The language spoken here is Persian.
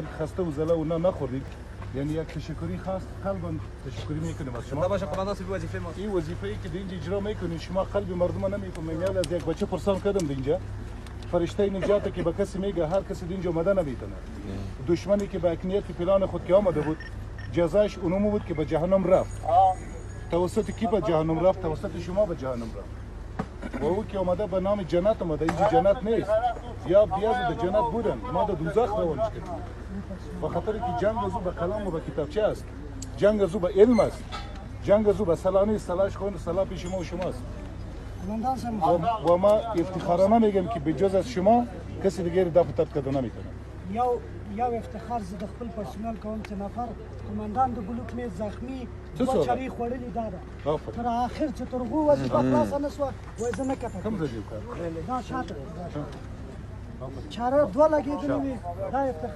خسته و زله و نه نخوردید، یعنی یک تشکری خاص قلبا تشکری میکنیم از شما. باشه قماندان صاحب وظیفه ما. این وظیفه‌ای که اینجا اجرا میکنید شما قلب مردم نمیفهمید. از یک بچه پرسان کردم اینجا فرشته نجات که به کسی میگه هر کسی اینجا اومده نمیتونه. دشمنی که به نیت پلان خود که آمده بود جزاش اونمو بود که به جهنم رفت. توسط کی به جهنم رفت؟ توسط شما به جهنم رفت. و او که آمده به نام جنت آمده، اینجا جنت نیست. یا بیاز در جنت بودن، ما در دوزخ روانش کردیم. به خاطر که جنگ از او به قلم و به کتابچه است، جنگ از او به علم است، جنگ از او به سلانی سلاش خوند سلا پیش ما و شماست. و ما افتخارانه میگم که به جز از شما کسی دیگه را دفع تب کرده نمیتونه. یو افتخار زده خپل پرسونل کوم چې نفر قومندان د بلوک می زخمی څه دوه چری خوړلې ده تر اخر چې ترغو وځي په خلاص نه سو وای زه نه کته کوم ځای دی کار؟ دا شاته چاره دوه لګېدلې دا افتخار